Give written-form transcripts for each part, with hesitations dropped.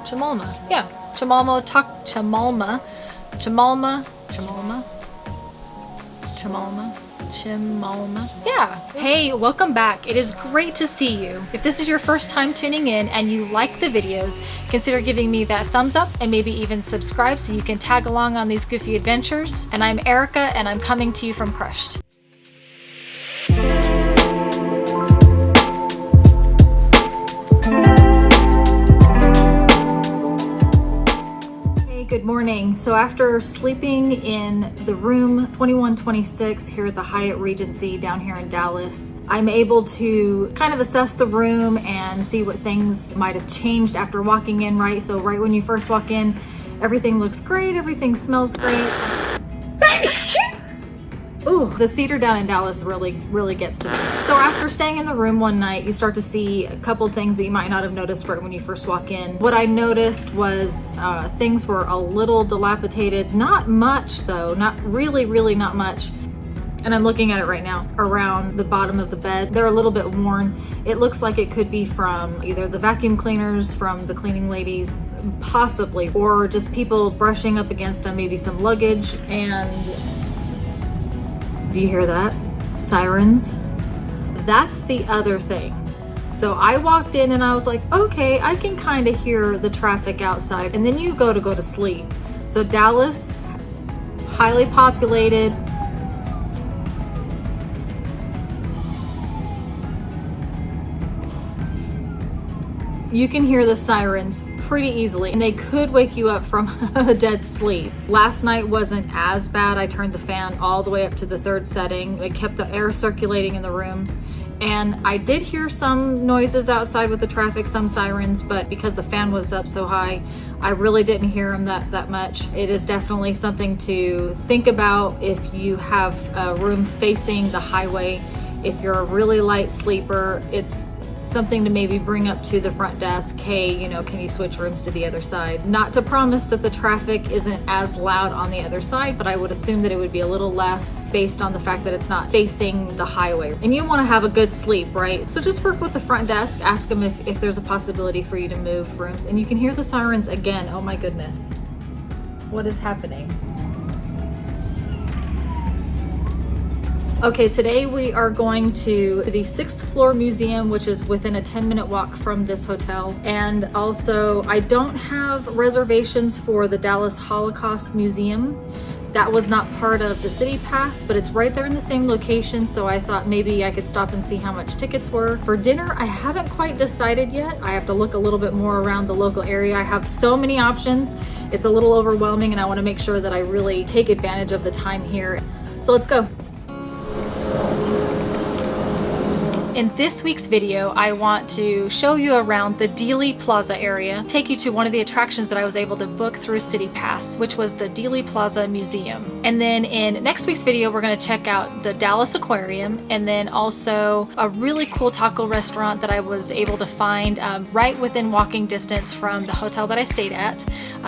Chamalma. Yeah. Chamalma, Chamalma. Chamalma. Chamalma. Chamalma. Chimalma. Yeah. Hey, welcome back. It is great to see you. If this is your first time tuning in and you like the videos, consider giving me that thumbs up and maybe even subscribe so you can tag along on these goofy adventures. And I'm Erica and I'm coming to you from Crushed. Good morning. So after sleeping in the room 2126 here at the Hyatt Regency down here in Dallas, I'm able to kind of assess the room and see what things might have changed after walking in, right? So right when you first walk in, everything looks great, everything smells great. Ooh, the cedar down in Dallas really gets to me. So after staying in the room one night, you start to see a couple things that you might not have noticed right when you first walk in. What I noticed was things were a little dilapidated. Not much though, not really not much. And I'm looking at it right now around the bottom of the bed. They're a little bit worn. It looks like it could be from either the vacuum cleaners, from the cleaning ladies, possibly, or just people brushing up against them, maybe some luggage. And do you hear that? Sirens. That's the other thing. So I walked in and I was like, okay, I can kind of hear the traffic outside. And then you go to sleep. So Dallas, highly populated. You can hear the sirens pretty easily and they could wake you up from a dead sleep. Last night wasn't as bad. I turned the fan all the way up to the 3rd setting. It kept the air circulating in the room. And I did hear some noises outside with the traffic, some sirens, but because the fan was up so high, I really didn't hear them that much. It is definitely something to think about if you have a room facing the highway. If you're a really light sleeper, it's something to maybe bring up to the front desk. Hey, you know, can you switch rooms to the other side? Not to promise that the traffic isn't as loud on the other side, but I would assume that it would be a little less based on the fact that it's not facing the highway. And you want to have a good sleep, right? So just work with the front desk, ask them if there's a possibility for you to move rooms. And you can hear the sirens again. Oh my goodness. What is happening? Okay, today we are going to the 6th floor museum, which is within a 10-minute walk from this hotel. And also, I don't have reservations for the Dallas Holocaust Museum. That was not part of the city pass, but it's right there in the same location, so I thought maybe I could stop and see how much tickets were. For dinner, I haven't quite decided yet. I have to look a little bit more around the local area. I have so many options. It's a little overwhelming, and I want to make sure that I really take advantage of the time here. So let's go. In this week's video, I want to show you around the Dealey Plaza area, take you to one of the attractions that I was able to book through City Pass, which was the Dealey Plaza Museum. And then in next week's video, we're going to check out the Dallas Aquarium, and then also a really cool taco restaurant that I was able to find right within walking distance from the hotel that I stayed at,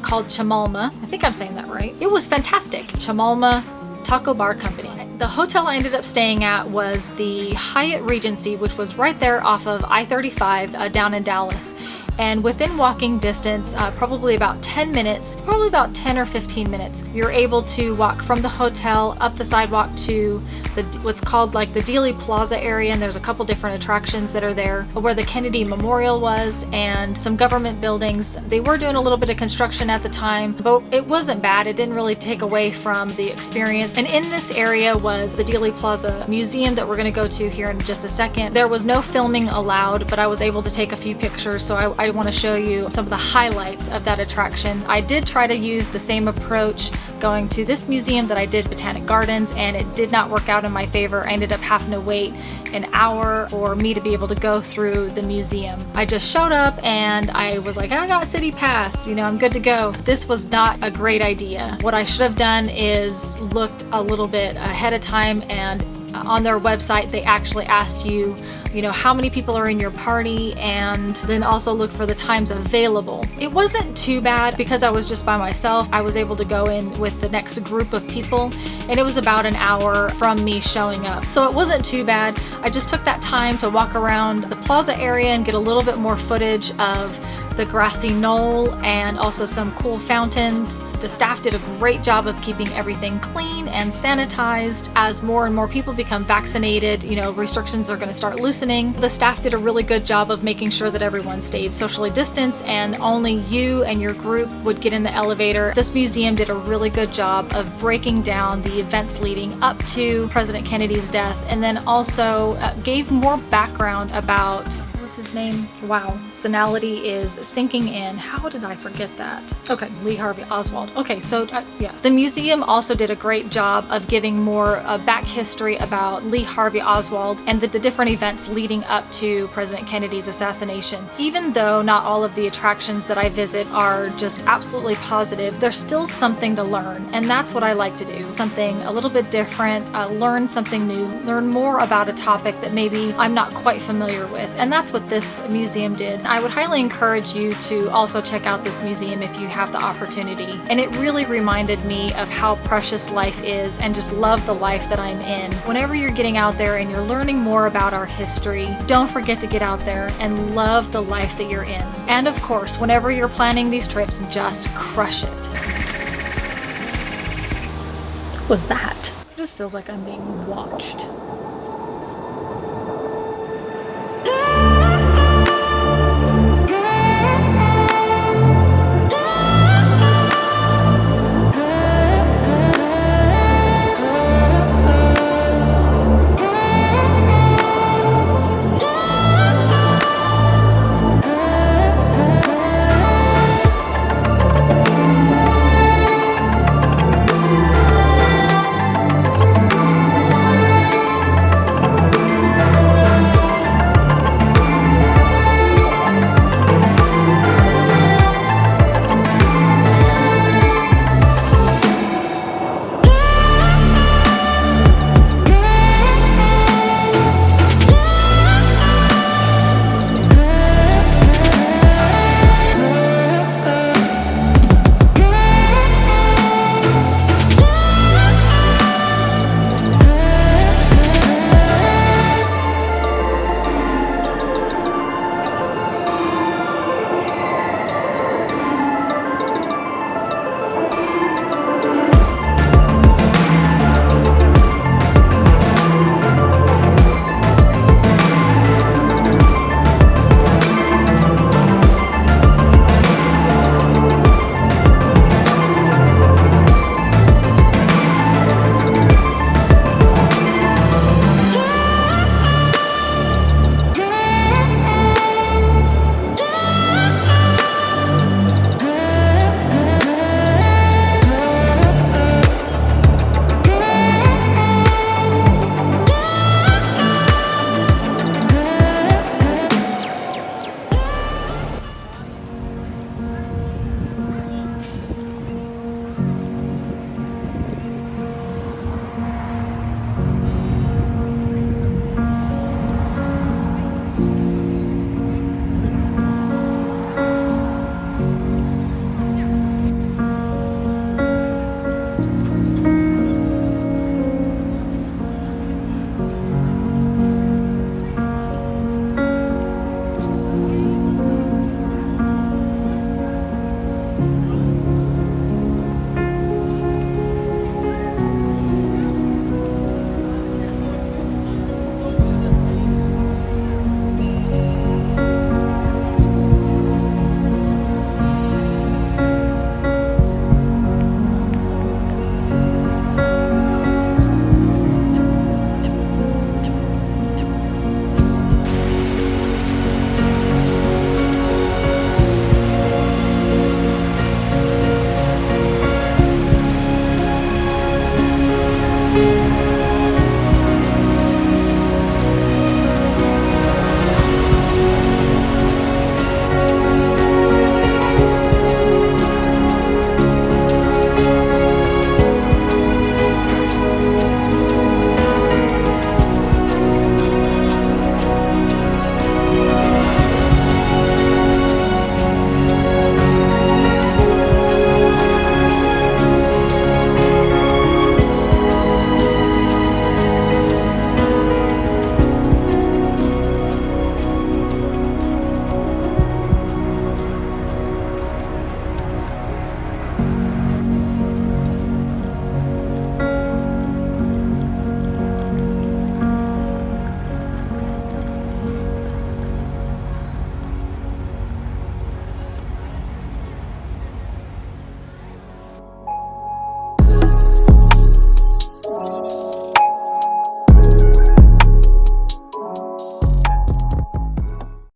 called Chamalma. I think I'm saying that right. It was fantastic. Chamalma Taco Bar Company. The hotel I ended up staying at was the Hyatt Regency, which was right there off of I-35 down in Dallas. And within walking distance, probably about 10 minutes, probably about 10 or 15 minutes, you're able to walk from the hotel up the sidewalk to what's called like the Dealey Plaza area, and there's a couple different attractions that are there, where the Kennedy Memorial was and some government buildings. They were doing a little bit of construction at the time, but it wasn't bad. It didn't really take away from the experience. And in this area was the Dealey Plaza Museum that we're going to go to here in just a second. There was no filming allowed, but I was able to take a few pictures, so I want to show you some of the highlights of that attraction. I did try to use the same approach going to this museum that I did Botanic Gardens, and it did not work out in my favor. I ended up having to wait an hour for me to be able to go through the museum. I just showed up and I was like, I got City Pass, you know, I'm good to go. This was not a great idea. What I should have done is looked a little bit ahead of time, and on their website they actually asked you, you know, how many people are in your party, and then also look for the times available. It wasn't too bad because I was just by myself. I was able to go in with the next group of people, and it was about an hour from me showing up. So it wasn't too bad. I just took that time to walk around the plaza area and get a little bit more footage of the grassy knoll, and also some cool fountains. The staff did a great job of keeping everything clean and sanitized. As more and more people become vaccinated, you know, restrictions are going to start loosening. The staff did a really good job of making sure that everyone stayed socially distanced and only you and your group would get in the elevator. This museum did a really good job of breaking down the events leading up to President Kennedy's death, and then also gave more background about his name. Wow, senility is sinking in. How did I forget that? Okay, Lee Harvey Oswald. Okay, so yeah. The museum also did a great job of giving more back history about Lee Harvey Oswald and the different events leading up to President Kennedy's assassination. Even though not all of the attractions that I visit are just absolutely positive, there's still something to learn, and that's what I like to do. Something a little bit different, learn something new, learn more about a topic that maybe I'm not quite familiar with, and that's what this museum did. I would highly encourage you to also check out this museum if you have the opportunity. And it really reminded me of how precious life is and just love the life that I'm in. Whenever you're getting out there and you're learning more about our history, don't forget to get out there and love the life that you're in. And of course, whenever you're planning these trips, just crush it. What was that? It just feels like I'm being watched.